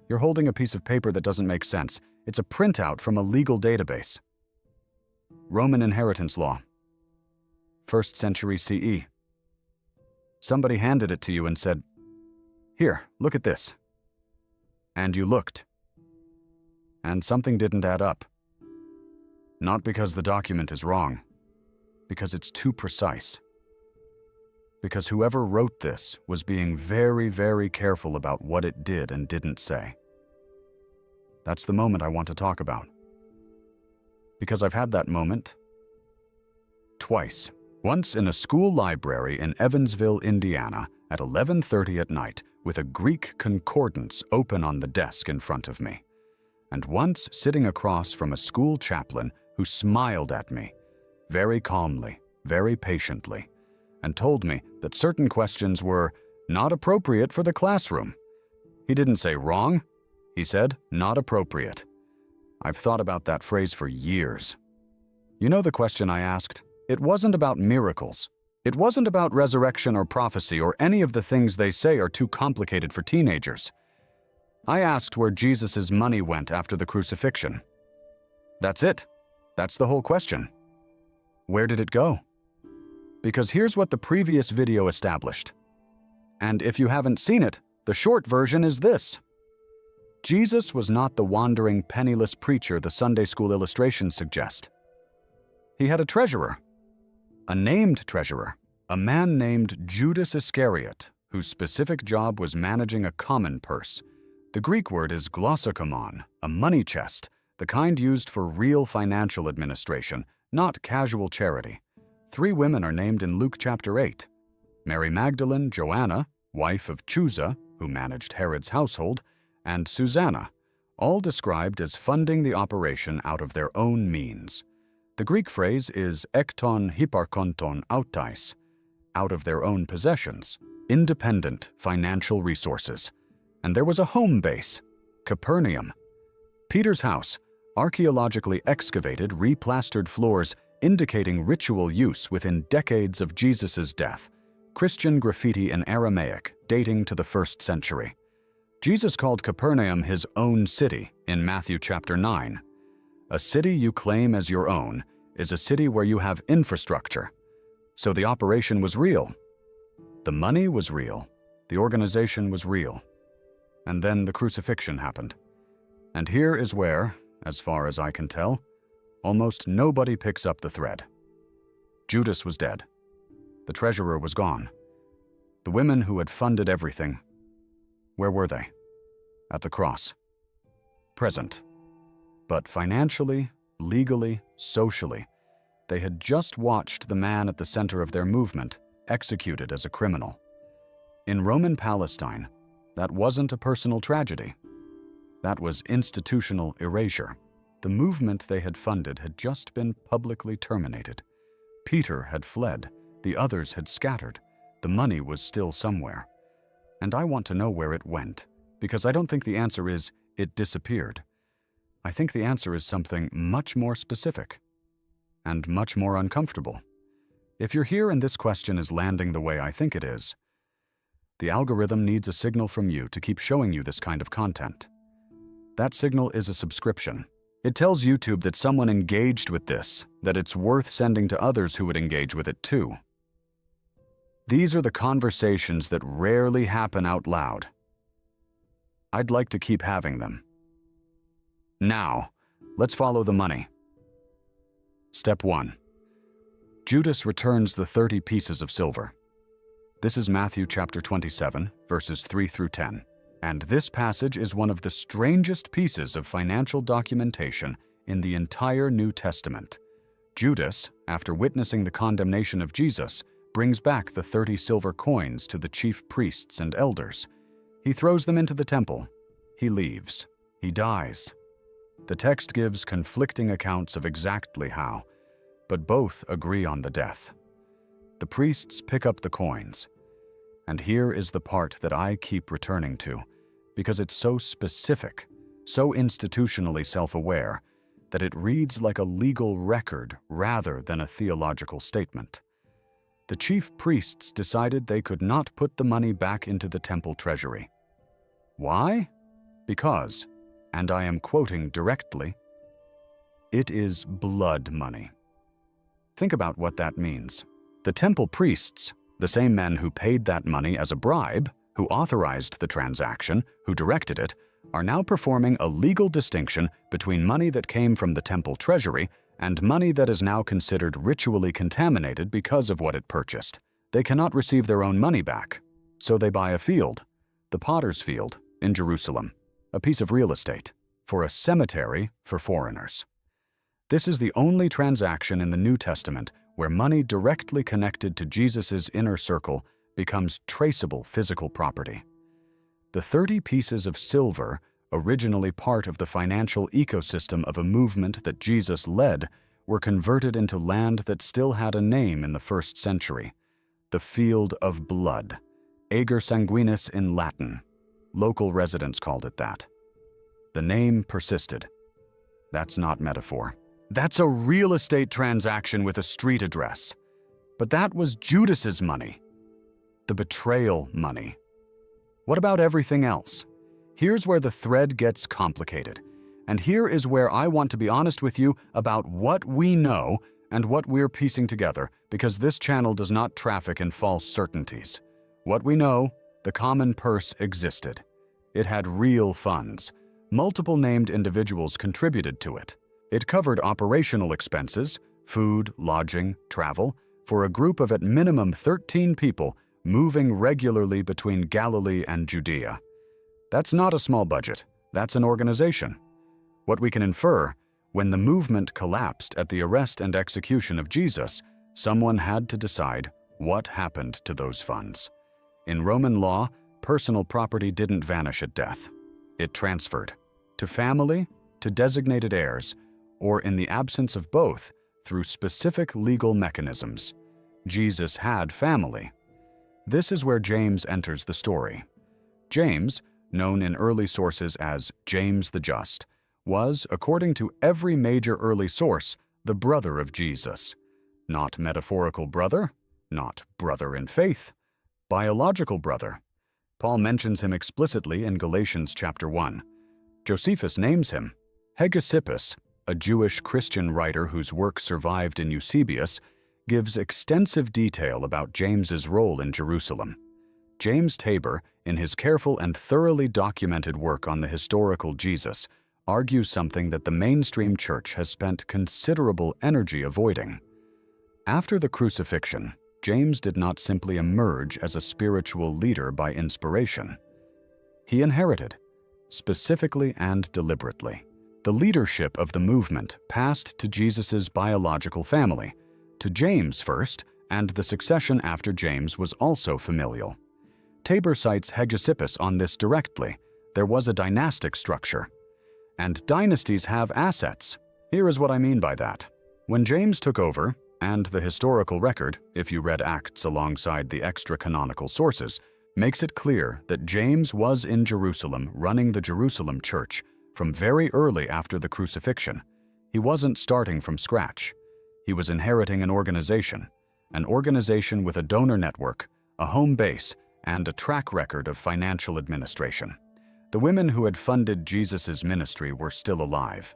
You're holding a piece of paper that doesn't make sense. It's a printout from a legal database. Roman inheritance law. 1st century CE. Somebody handed it to you and said, "Here, look at this." And you looked. And something didn't add up. Not because the document is wrong, because it's too precise. Because whoever wrote this was being very, very careful about what it did and didn't say. That's the moment I want to talk about. Because I've had that moment twice. Once in a school library in Evansville, Indiana, at 11:30 at night, with a Greek concordance open on the desk in front of me. And once sitting across from a school chaplain who smiled at me, very calmly, very patiently, and told me that certain questions were not appropriate for the classroom. He didn't say wrong. He said not appropriate. I've thought about that phrase for years. You know the question I asked? It wasn't about miracles. It wasn't about resurrection or prophecy or any of the things they say are too complicated for teenagers. I asked where Jesus' money went after the crucifixion. That's it. That's the whole question. Where did it go? Because here's what the previous video established. And if you haven't seen it, the short version is this. Jesus was not the wandering, penniless preacher the Sunday school illustrations suggest. He had a treasurer. A named treasurer, a man named Judas Iscariot, whose specific job was managing a common purse. The Greek word is glossokomon, a money chest, the kind used for real financial administration, not casual charity. 3 women are named in Luke chapter 8. Mary Magdalene, Joanna, wife of Chuza, who managed Herod's household, and Susanna, all described as funding the operation out of their own means. The Greek phrase is ekton hyparkonton autais, out of their own possessions, independent financial resources. And there was a home base, Capernaum. Peter's house, archaeologically excavated, replastered floors indicating ritual use within decades of Jesus' death, Christian graffiti in Aramaic dating to the 1st century. Jesus called Capernaum his own city in Matthew chapter 9. A city you claim as your own is a city where you have infrastructure. So the operation was real. The money was real. The organization was real. And then the crucifixion happened. And here is where, as far as I can tell, almost nobody picks up the thread. Judas was dead. The treasurer was gone. The women who had funded everything, where were they? At the cross. Present. But financially, legally, socially, they had just watched the man at the center of their movement executed as a criminal. In Roman Palestine, that wasn't a personal tragedy. That was institutional erasure. The movement they had funded had just been publicly terminated. Peter had fled. The others had scattered. The money was still somewhere. And I want to know where it went, because I don't think the answer is it disappeared. I think the answer is something much more specific and much more uncomfortable. If you're here and this question is landing the way I think it is, the algorithm needs a signal from you to keep showing you this kind of content. That signal is a subscription. It tells YouTube that someone engaged with this, that it's worth sending to others who would engage with it too. These are the conversations that rarely happen out loud. I'd like to keep having them. Now, let's follow the money. Step 1. Judas returns the 30 pieces of silver. This is Matthew chapter 27, verses 3 through 10. And this passage is one of the strangest pieces of financial documentation in the entire New Testament. Judas, after witnessing the condemnation of Jesus, brings back the 30 silver coins to the chief priests and elders. He throws them into the temple. He leaves. He dies. The text gives conflicting accounts of exactly how, but both agree on the death. The priests pick up the coins. And here is the part that I keep returning to, because it's so specific, so institutionally self-aware, that it reads like a legal record rather than a theological statement. The chief priests decided they could not put the money back into the temple treasury. Why? because, and I am quoting directly, it is blood money. Think about what that means. The temple priests, the same men who paid that money as a bribe, who authorized the transaction, who directed it, are now performing a legal distinction between money that came from the temple treasury and money that is now considered ritually contaminated because of what it purchased. They cannot receive their own money back, so they buy a field, the potter's field in Jerusalem, a piece of real estate, for a cemetery for foreigners. This is the only transaction in the New Testament where money directly connected to Jesus' inner circle becomes traceable physical property. The 30 pieces of silver, originally part of the financial ecosystem of a movement that Jesus led, were converted into land that still had a name in the 1st century, the Field of Blood, Ager Sanguinis in Latin. Local residents called it that. The name persisted. That's not metaphor. That's a real estate transaction with a street address. But that was Judas's money, the betrayal money. What about everything else? Here's where the thread gets complicated. And here is where I want to be honest with you about what we know and what we're piecing together, because this channel does not traffic in false certainties. What we know, the common purse existed. It had real funds. Multiple named individuals contributed to it. It covered operational expenses, food, lodging, travel, for a group of at minimum 13 people moving regularly between Galilee and Judea. That's not a small budget, that's an organization. What we can infer, when the movement collapsed at the arrest and execution of Jesus, someone had to decide what happened to those funds. In Roman law, personal property didn't vanish at death. It transferred to family, to designated heirs, or in the absence of both, through specific legal mechanisms. Jesus had family. This is where James enters the story. James, known in early sources as James the Just, was, according to every major early source, the brother of Jesus. Not metaphorical brother, not brother in faith, biological brother. Paul mentions him explicitly in Galatians chapter 1. Josephus names him. Hegesippus, a Jewish Christian writer whose work survived in Eusebius, gives extensive detail about James's role in Jerusalem. James Tabor, in his careful and thoroughly documented work on the historical Jesus, argues something that the mainstream church has spent considerable energy avoiding. After the crucifixion, James did not simply emerge as a spiritual leader by inspiration. He inherited, specifically and deliberately, the leadership of the movement passed to Jesus' biological family, to James first, and the succession after James was also familial. Tabor cites Hegesippus on this directly. There was a dynastic structure. And dynasties have assets. Here is what I mean by that. When James took over, and the historical record, if you read Acts alongside the extra-canonical sources, makes it clear that James was in Jerusalem running the Jerusalem church from very early after the crucifixion. He wasn't starting from scratch. He was inheriting an organization with a donor network, a home base, and a track record of financial administration. The women who had funded Jesus' ministry were still alive.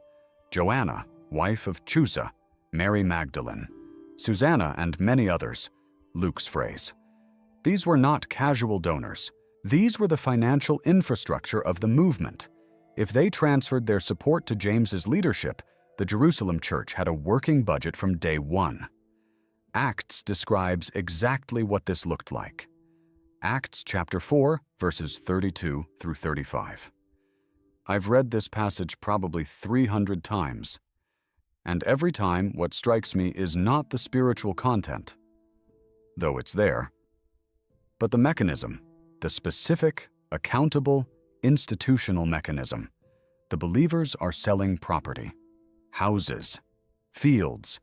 Joanna, wife of Chusa, Mary Magdalene, Susanna, and many others, Luke's phrase. These were not casual donors. These were the financial infrastructure of the movement. If they transferred their support to James's leadership, the Jerusalem church had a working budget from day one. Acts describes exactly what this looked like. Acts chapter 4, verses 32 through 35. I've read this passage probably 300 times, and every time what strikes me is not the spiritual content, though it's there, but the mechanism, the specific, accountable, institutional mechanism. The believers are selling property, houses, fields,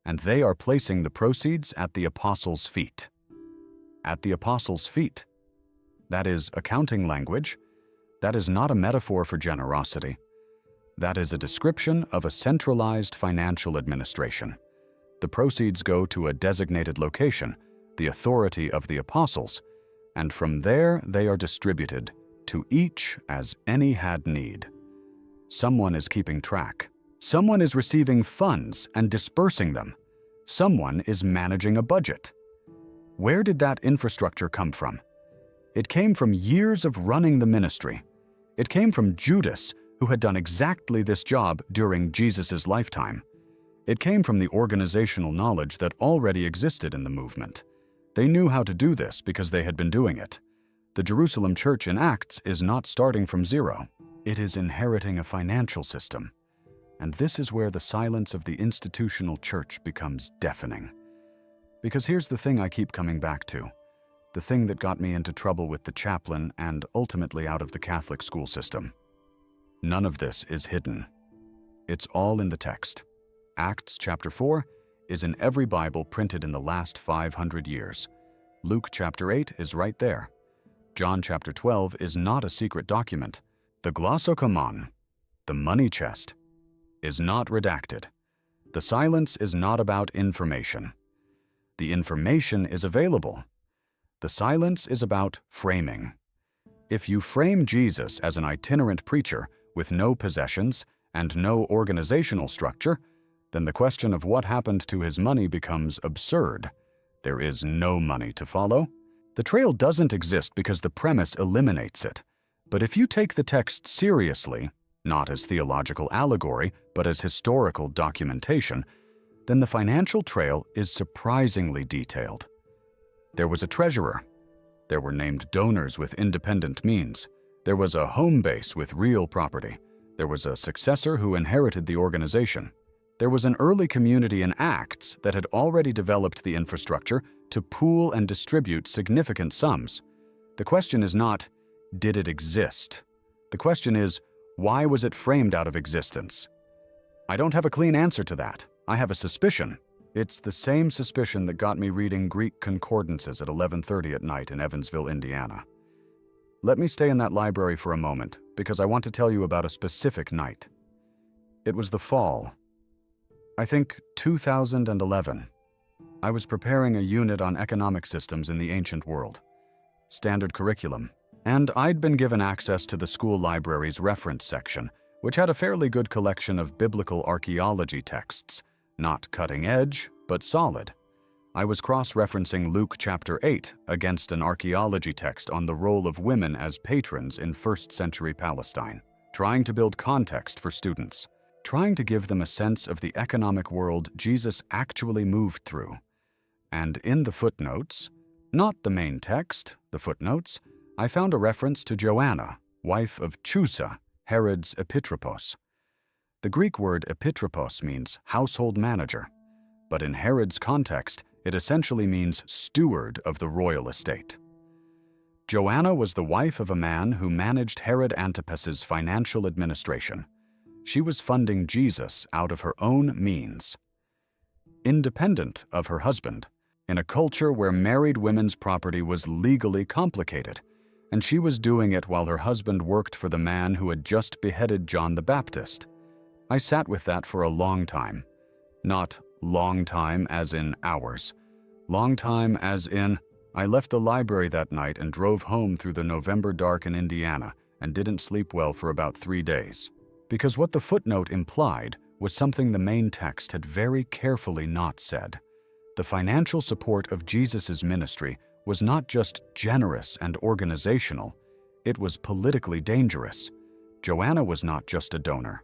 and they are placing the proceeds at the apostles' feet. At the apostles' feet. That is accounting language. That is not a metaphor for generosity. That is a description of a centralized financial administration. The proceeds go to a designated location, the authority of the apostles, and from there they are distributed To each as any had need. Someone is keeping track. Someone is receiving funds and dispersing them. Someone is managing a budget. Where did that infrastructure come from? It came from years of running the ministry. It came from Judas, who had done exactly this job during Jesus' lifetime. It came from the organizational knowledge that already existed in the movement. They knew how to do this because they had been doing it. The Jerusalem church in Acts is not starting from zero. It is inheriting a financial system. And this is where the silence of the institutional church becomes deafening. Because here's the thing I keep coming back to. The thing that got me into trouble with the chaplain and ultimately out of the Catholic school system. None of this is hidden. It's all in the text. Acts chapter 4 is in every Bible printed in the last 500 years. Luke chapter 8 is right there. John chapter 12 is not a secret document. The glossokomon, the money chest, is not redacted. The silence is not about information. The information is available. The silence is about framing. If you frame Jesus as an itinerant preacher with no possessions and no organizational structure, then the question of what happened to his money becomes absurd. There is no money to follow. The trail doesn't exist because the premise eliminates it. But if you take the text seriously, not as theological allegory, but as historical documentation, then the financial trail is surprisingly detailed. There was a treasurer. There were named donors with independent means. There was a home base with real property. There was a successor who inherited the organization. There was an early community in Acts that had already developed the infrastructure to pool and distribute significant sums. The question is not, did it exist? The question is, why was it framed out of existence? I don't have a clean answer to that. I have a suspicion. It's the same suspicion that got me reading Greek concordances at 11:30 at night in Evansville, Indiana. Let me stay in that library for a moment, because I want to tell you about a specific night. It was the fall. I think 2011. I was preparing a unit on economic systems in the ancient world. Standard curriculum. And I'd been given access to the school library's reference section, which had a fairly good collection of biblical archaeology texts. Not cutting edge, but solid. I was cross-referencing Luke chapter 8 against an archaeology text on the role of women as patrons in first-century Palestine, trying to build context for students, trying to give them a sense of the economic world Jesus actually moved through. And in the footnotes, not the main text, the footnotes, I found a reference to Joanna, wife of Chusa, Herod's epitropos. The Greek word epitropos means household manager, but in Herod's context, it essentially means steward of the royal estate. Joanna was the wife of a man who managed Herod Antipas's financial administration. She was funding Jesus out of her own means, independent of her husband, in a culture where married women's property was legally complicated, and she was doing it while her husband worked for the man who had just beheaded John the Baptist. I sat with that for a long time. Not long time as in hours. Long time as in, I left the library that night and drove home through the November dark in Indiana and didn't sleep well for about 3 days. Because what the footnote implied was something the main text had very carefully not said. The financial support of Jesus' ministry was not just generous and organizational, it was politically dangerous. Joanna was not just a donor.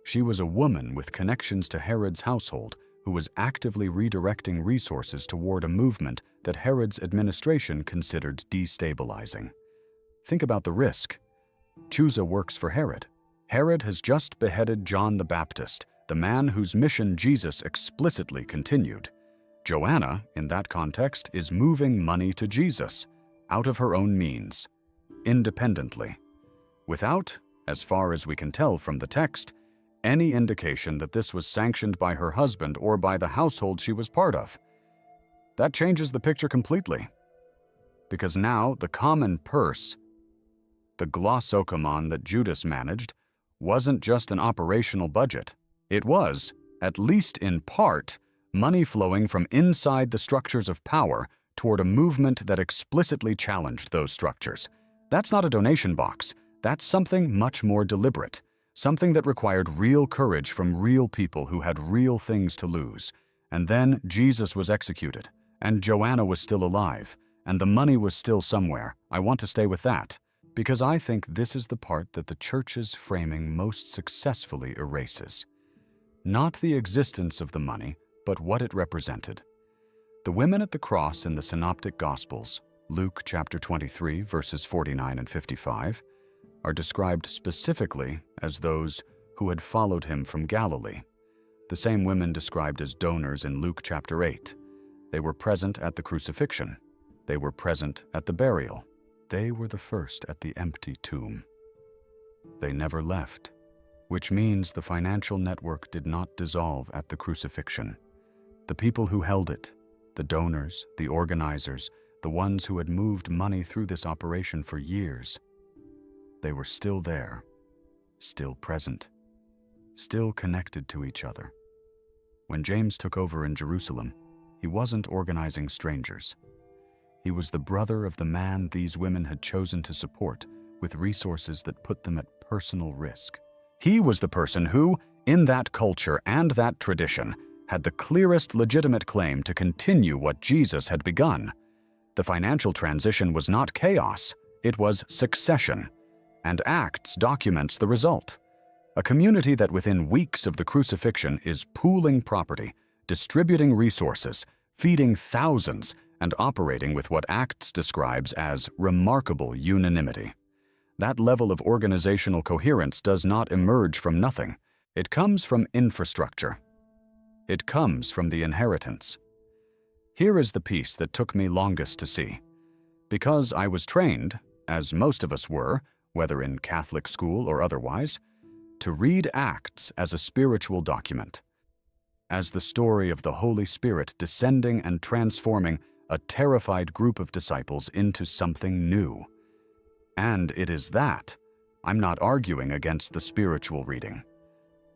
She was a woman with connections to Herod's household who was actively redirecting resources toward a movement that Herod's administration considered destabilizing. Think about the risk. Chusa works for Herod. Herod has just beheaded John the Baptist, the man whose mission Jesus explicitly continued. Joanna, in that context, is moving money to Jesus, out of her own means, independently, without, as far as we can tell from the text, any indication that this was sanctioned by her husband or by the household she was part of. That changes the picture completely, because now the common purse, the glossokomon that Judas managed, wasn't just an operational budget. It was, at least in part, money flowing from inside the structures of power toward a movement that explicitly challenged those structures. That's not a donation box. That's something much more deliberate, something that required real courage from real people who had real things to lose. And then Jesus was executed, and Joanna was still alive, and the money was still somewhere. I want to stay with that, because I think this is the part that the church's framing most successfully erases. Not the existence of the money, but what it represented. The women at the cross in the Synoptic Gospels, Luke chapter 23, verses 49 and 55, are described specifically as those who had followed him from Galilee. The same women described as donors in Luke chapter 8. They were present at the crucifixion. They were present at the burial. They were the first at the empty tomb. They never left, which means the financial network did not dissolve at the crucifixion. The people who held it, the donors, the organizers, the ones who had moved money through this operation for years, they were still there, still present, still connected to each other. When James took over in Jerusalem, he wasn't organizing strangers. He was the brother of the man these women had chosen to support with resources that put them at personal risk. He was the person who, in that culture and that tradition, had the clearest legitimate claim to continue what Jesus had begun. The financial transition was not chaos, it was succession, and Acts documents the result. A community that within weeks of the crucifixion is pooling property, distributing resources, feeding thousands, and operating with what Acts describes as remarkable unanimity. That level of organizational coherence does not emerge from nothing. It comes from infrastructure. It comes from the inheritance. Here is the piece that took me longest to see. Because I was trained, as most of us were, whether in Catholic school or otherwise, to read Acts as a spiritual document, as the story of the Holy Spirit descending and transforming a terrified group of disciples into something new. And it is that. I'm not arguing against the spiritual reading.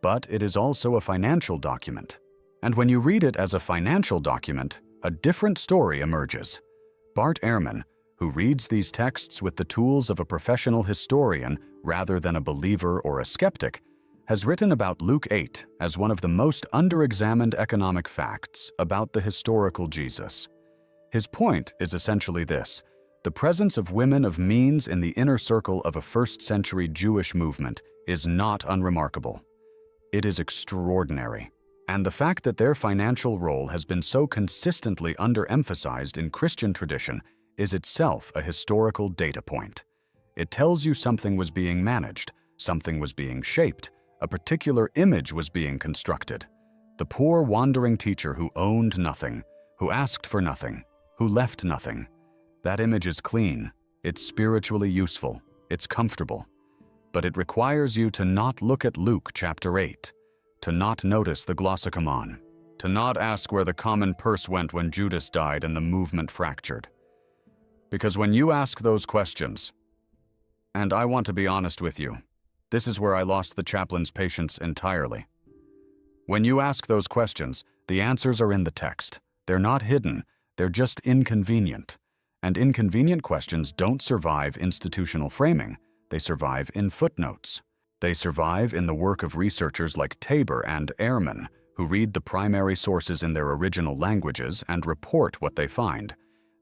But it is also a financial document. And when you read it as a financial document, a different story emerges. Bart Ehrman, who reads these texts with the tools of a professional historian rather than a believer or a skeptic, has written about Luke 8 as one of the most underexamined economic facts about the historical Jesus. His point is essentially this: the presence of women of means in the inner circle of a first-century Jewish movement is not unremarkable. It is extraordinary. And the fact that their financial role has been so consistently underemphasized in Christian tradition is itself a historical data point. It tells you something was being managed, something was being shaped, a particular image was being constructed. The poor wandering teacher who owned nothing, who asked for nothing, who left nothing. That image is clean, it's spiritually useful, it's comfortable. But it requires you to not look at Luke chapter 8, to not notice the glossicomon, to not ask where the common purse went when Judas died and the movement fractured. Because when you ask those questions, and I want to be honest with you, this is where I lost the chaplain's patience entirely. When you ask those questions, the answers are in the text. They're not hidden, they're just inconvenient. And inconvenient questions don't survive institutional framing, they survive in footnotes. They survive in the work of researchers like Tabor and Ehrman, who read the primary sources in their original languages and report what they find.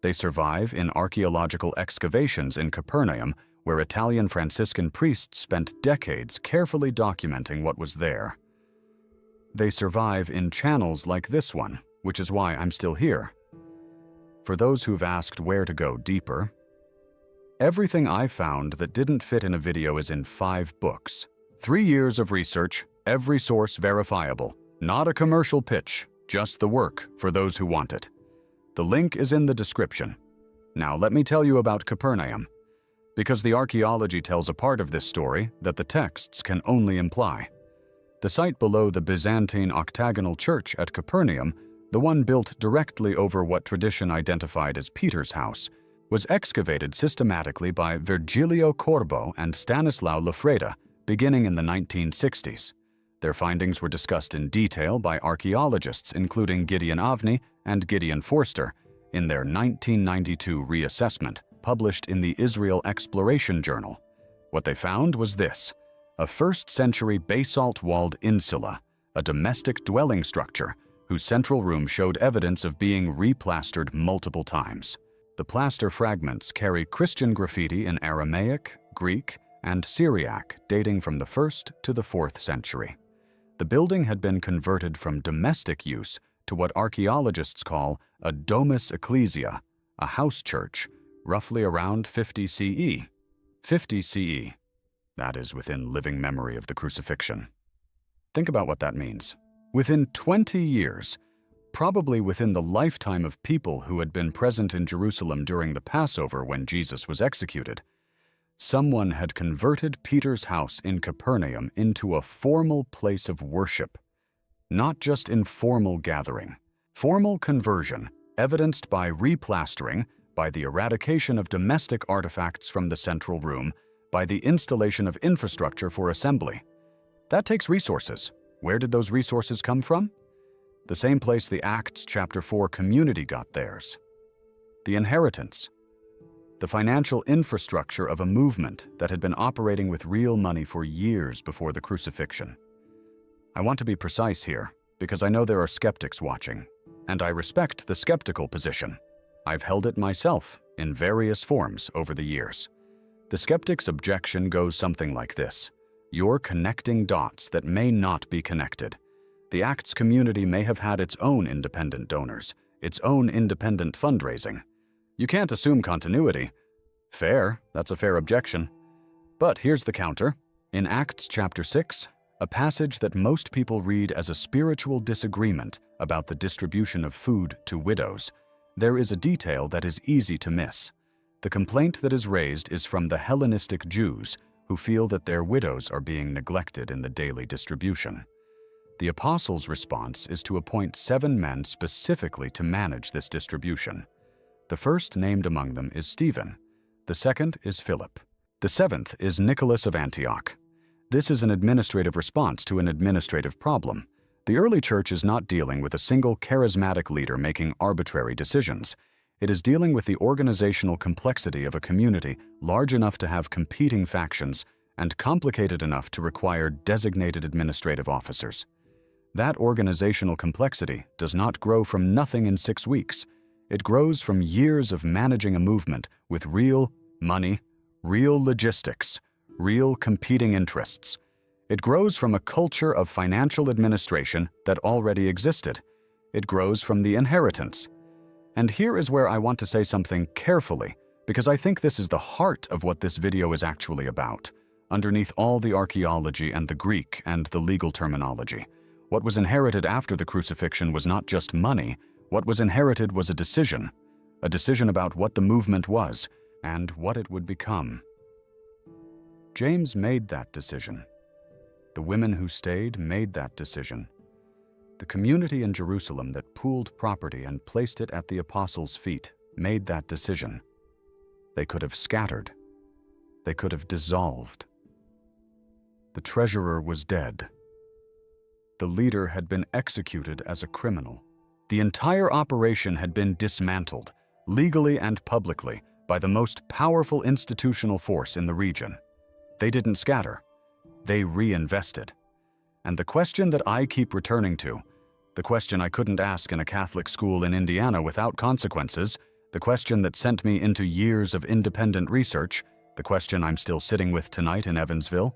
They survive in archaeological excavations in Capernaum, where Italian Franciscan priests spent decades carefully documenting what was there. They survive in channels like this one, which is why I'm still here. For those who've asked where to go deeper, everything I found that didn't fit in a video is in 5 books. 3 years of research, every source verifiable. Not a commercial pitch, just the work for those who want it. The link is in the description. Now let me tell you about Capernaum, because the archaeology tells a part of this story that the texts can only imply. The site below the Byzantine octagonal church at Capernaum, the one built directly over what tradition identified as Peter's house, was excavated systematically by Virgilio Corbo and Stanislao Lafreda, beginning in the 1960s. Their findings were discussed in detail by archaeologists including Gideon Avni and Gideon Forster in their 1992 reassessment, published in the Israel Exploration Journal. What they found was this: a first-century basalt-walled insula, a domestic dwelling structure whose central room showed evidence of being replastered multiple times. The plaster fragments carry Christian graffiti in Aramaic, Greek, and Syriac dating from the 1st to the 4th century. The building had been converted from domestic use to what archaeologists call a domus ecclesia, a house church, roughly around 50 CE. 50 CE. That is within living memory of the crucifixion. Think about what that means. Within 20 years, probably within the lifetime of people who had been present in Jerusalem during the Passover when Jesus was executed, someone had converted Peter's house in Capernaum into a formal place of worship. Not just informal gathering. Formal conversion, evidenced by replastering, by the eradication of domestic artifacts from the central room, by the installation of infrastructure for assembly. That takes resources. Where did those resources come from? The same place the Acts chapter 4 community got theirs. The inheritance. The financial infrastructure of a movement that had been operating with real money for years before the crucifixion. I want to be precise here, because I know there are skeptics watching, and I respect the skeptical position. I've held it myself in various forms over the years. The skeptic's objection goes something like this: you're connecting dots that may not be connected. The Acts community may have had its own independent donors, its own independent fundraising. You can't assume continuity. Fair, that's a fair objection. But here's the counter. In Acts chapter 6, a passage that most people read as a spiritual disagreement about the distribution of food to widows, there is a detail that is easy to miss. The complaint that is raised is from the Hellenistic Jews, who feel that their widows are being neglected in the daily distribution. The apostles' response is to appoint 7 men specifically to manage this distribution. The first named among them is Stephen. The second is Philip. The 7th is Nicholas of Antioch. This is an administrative response to an administrative problem. The early church is not dealing with a single charismatic leader making arbitrary decisions. It is dealing with the organizational complexity of a community large enough to have competing factions and complicated enough to require designated administrative officers. That organizational complexity does not grow from nothing in 6 weeks. It grows from years of managing a movement with real money, real logistics, real competing interests. It grows from a culture of financial administration that already existed. It grows from the inheritance. And here is where I want to say something carefully, because I think this is the heart of what this video is actually about, underneath all the archaeology and the Greek and the legal terminology. What was inherited after the crucifixion was not just money. What was inherited was a decision about what the movement was and what it would become. James made that decision. The women who stayed made that decision. The community in Jerusalem that pooled property and placed it at the apostles' feet made that decision. They could have scattered. They could have dissolved. The treasurer was dead. The leader had been executed as a criminal. The entire operation had been dismantled, legally and publicly, by the most powerful institutional force in the region. They didn't scatter. They reinvested. And the question that I keep returning to, the question I couldn't ask in a Catholic school in Indiana without consequences, the question that sent me into years of independent research, the question I'm still sitting with tonight in Evansville,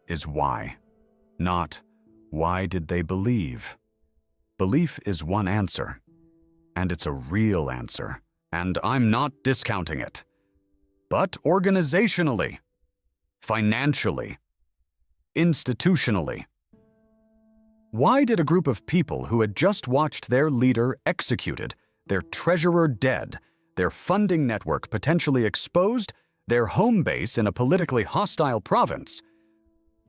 is why? Not, why did they believe? Belief is one answer, and it's a real answer, and I'm not discounting it. But organizationally, financially, institutionally, why did a group of people who had just watched their leader executed, their treasurer dead, their funding network potentially exposed, their home base in a politically hostile province,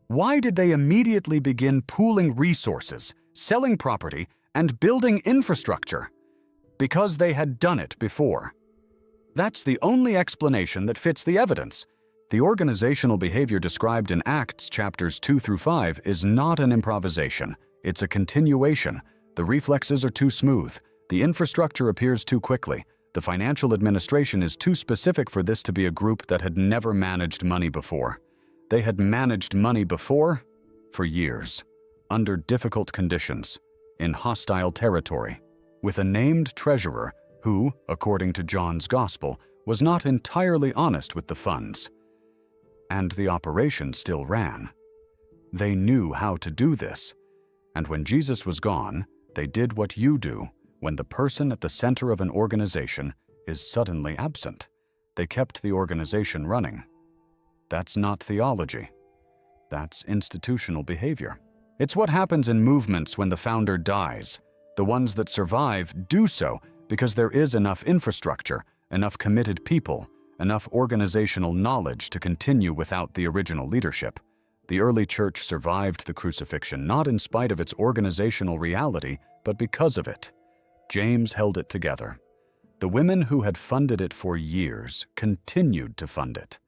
why did they immediately begin pooling resources, selling property, and building infrastructure? Because they had done it before. That's the only explanation that fits the evidence. The organizational behavior described in Acts chapters 2 through 5 is not an improvisation. It's a continuation. The reflexes are too smooth. The infrastructure appears too quickly. The financial administration is too specific for this to be a group that had never managed money before. They had managed money before for years, under difficult conditions, in hostile territory, with a named treasurer who, according to John's Gospel, was not entirely honest with the funds. And the operation still ran. They knew how to do this, and when Jesus was gone, they did what you do when the person at the center of an organization is suddenly absent. They kept the organization running. That's not theology. That's institutional behavior. It's what happens in movements when the founder dies. The ones that survive do so because there is enough infrastructure, enough committed people, enough organizational knowledge to continue without the original leadership. The early church survived the crucifixion not in spite of its organizational reality, but because of it. James held it together. The women who had funded it for years continued to fund it.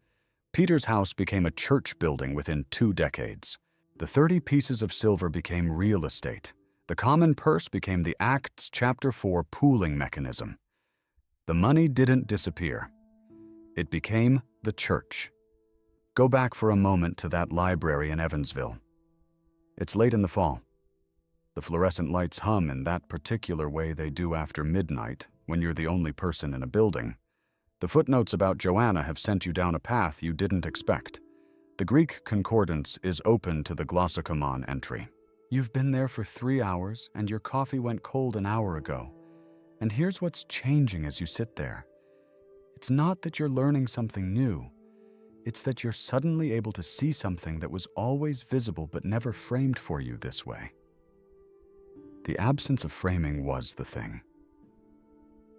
Peter's house became a church building within 2 decades. The 30 pieces of silver became real estate. The common purse became the Acts chapter 4 pooling mechanism. The money didn't disappear. It became the church. Go back for a moment to that library in Evansville. It's late in the fall. The fluorescent lights hum in that particular way they do after midnight when you're the only person in a building. The footnotes about Joanna have sent you down a path you didn't expect. The Greek concordance is open to the glossicomon entry. You've been there for 3 hours and your coffee went cold an hour ago. And here's what's changing as you sit there. It's not that you're learning something new. It's that you're suddenly able to see something that was always visible but never framed for you this way. The absence of framing was the thing.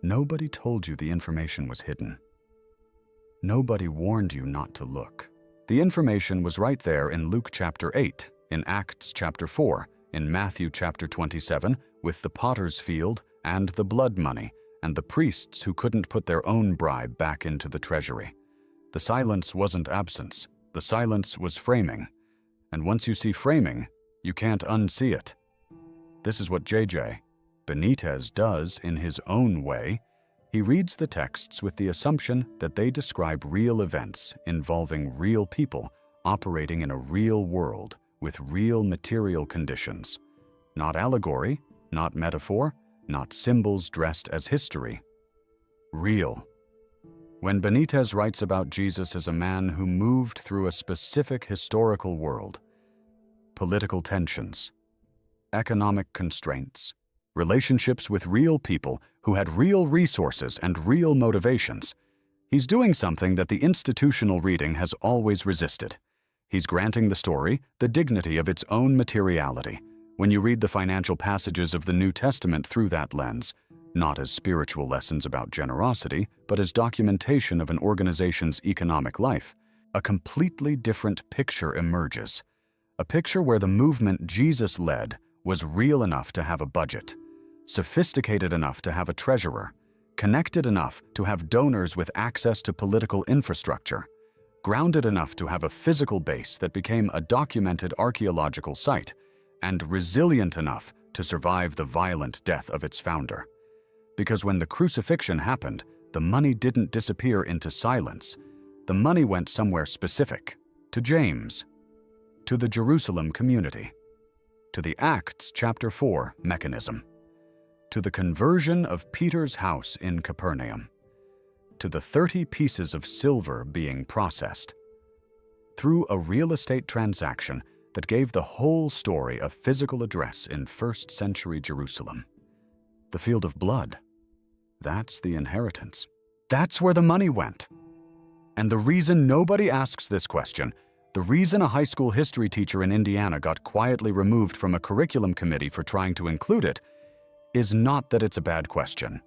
Nobody told you the information was hidden. Nobody warned you not to look. The information was right there in Luke chapter 8, in Acts chapter 4, in Matthew chapter 27, with the potter's field and the blood money, and the priests who couldn't put their own bribe back into the treasury. The silence wasn't absence. The silence was framing. And once you see framing, you can't unsee it. This is what J.J. Benitez does in his own way. He reads the texts with the assumption that they describe real events involving real people operating in a real world with real material conditions. Not allegory, not metaphor, not symbols dressed as history. Real. When Benitez writes about Jesus as a man who moved through a specific historical world, political tensions, economic constraints, relationships with real people who had real resources and real motivations, he's doing something that the institutional reading has always resisted. He's granting the story the dignity of its own materiality. When you read the financial passages of the New Testament through that lens, not as spiritual lessons about generosity, but as documentation of an organization's economic life, a completely different picture emerges. A picture where the movement Jesus led was real enough to have a budget, sophisticated enough to have a treasurer, connected enough to have donors with access to political infrastructure, grounded enough to have a physical base that became a documented archaeological site, and resilient enough to survive the violent death of its founder. Because when the crucifixion happened, the money didn't disappear into silence. The money went somewhere specific, to James, to the Jerusalem community, to the Acts chapter 4 mechanism, to the conversion of Peter's house in Capernaum, to the 30 pieces of silver being processed, through a real estate transaction that gave the whole story a physical address in first century Jerusalem. The field of blood, that's the inheritance. That's where the money went. And the reason nobody asks this question, the reason a high school history teacher in Indiana got quietly removed from a curriculum committee for trying to include it, is not that it's a bad question.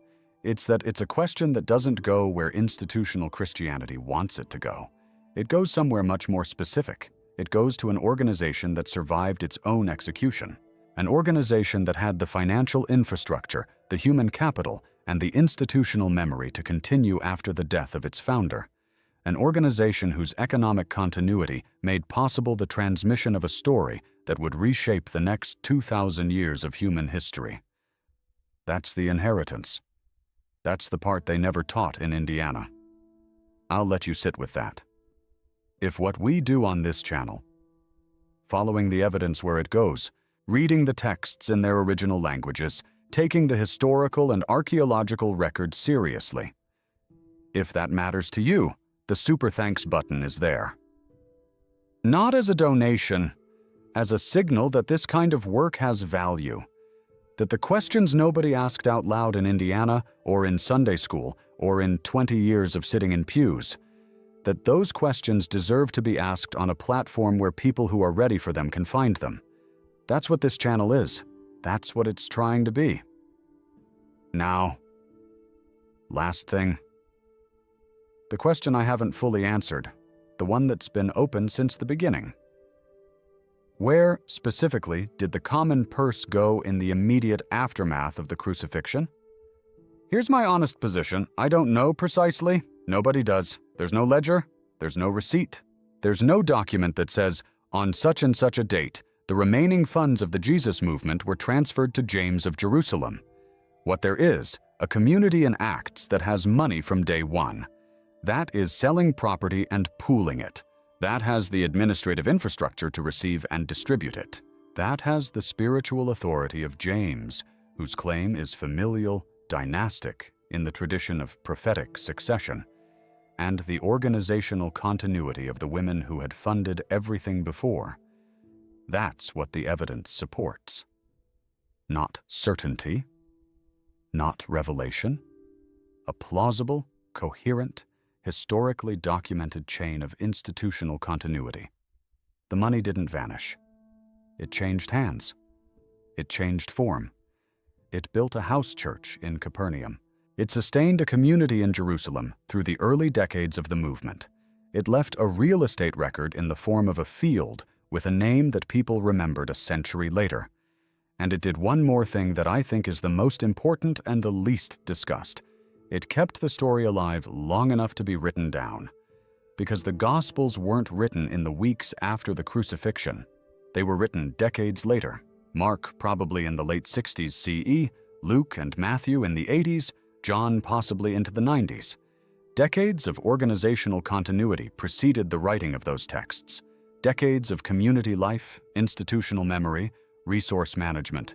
It's that it's a question that doesn't go where institutional Christianity wants it to go. It goes somewhere much more specific. It goes to an organization that survived its own execution. An organization that had the financial infrastructure, the human capital, and the institutional memory to continue after the death of its founder. An organization whose economic continuity made possible the transmission of a story that would reshape the next 2,000 years of human history. That's the inheritance. That's the part they never taught in Indiana. I'll let you sit with that. If what we do on this channel, following the evidence where it goes, reading the texts in their original languages, taking the historical and archaeological record seriously, if that matters to you, the super thanks button is there. Not as a donation, as a signal that this kind of work has value, that the questions nobody asked out loud in Indiana or in Sunday school or in 20 years of sitting in pews, that those questions deserve to be asked on a platform where people who are ready for them can find them. That's what this channel is. That's what it's trying to be. Now, last thing. The question I haven't fully answered, the one that's been open since the beginning. Where, specifically, did the common purse go in the immediate aftermath of the crucifixion? Here's my honest position. I don't know precisely. Nobody does. There's no ledger. There's no receipt. There's no document that says, on such and such a date, the remaining funds of the Jesus movement were transferred to James of Jerusalem. What there is, a community in Acts that has money from day one. That is selling property and pooling it. That has the administrative infrastructure to receive and distribute it. That has the spiritual authority of James, whose claim is familial, dynastic, in the tradition of prophetic succession, and the organizational continuity of the women who had funded everything before. That's what the evidence supports. Not certainty, not revelation, a plausible, coherent, historically documented chain of institutional continuity. The money didn't vanish. It changed hands. It changed form. It built a house church in Capernaum. It sustained a community in Jerusalem through the early decades of the movement. It left a real estate record in the form of a field with a name that people remembered a century later. And it did one more thing that I think is the most important and the least discussed. It kept the story alive long enough to be written down. Because the Gospels weren't written in the weeks after the crucifixion. They were written decades later. Mark probably in the late 60s CE, Luke and Matthew in the 80s, John possibly into the 90s. Decades of organizational continuity preceded the writing of those texts. Decades of community life, institutional memory, resource management.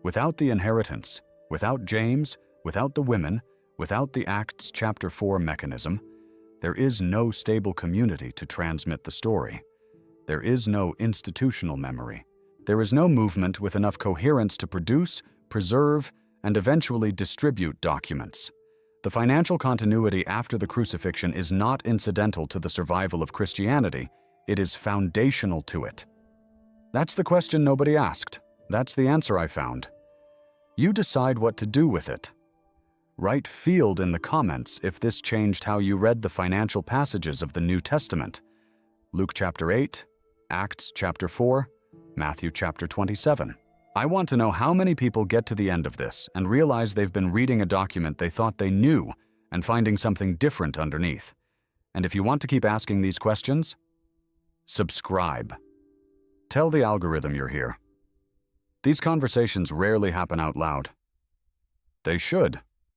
Without the inheritance, without James, without the women, without the Acts chapter 4 mechanism, there is no stable community to transmit the story. There is no institutional memory. There is no movement with enough coherence to produce, preserve, and eventually distribute documents. The financial continuity after the crucifixion is not incidental to the survival of Christianity. It is foundational to it. That's the question nobody asked. That's the answer I found. You decide what to do with it. Write field in the comments if this changed how you read the financial passages of the New Testament. Luke chapter 8, Acts chapter 4, Matthew chapter 27. I want to know how many people get to the end of this and realize they've been reading a document they thought they knew and finding something different underneath. And if you want to keep asking these questions, subscribe. Tell the algorithm you're here. These conversations rarely happen out loud. They should.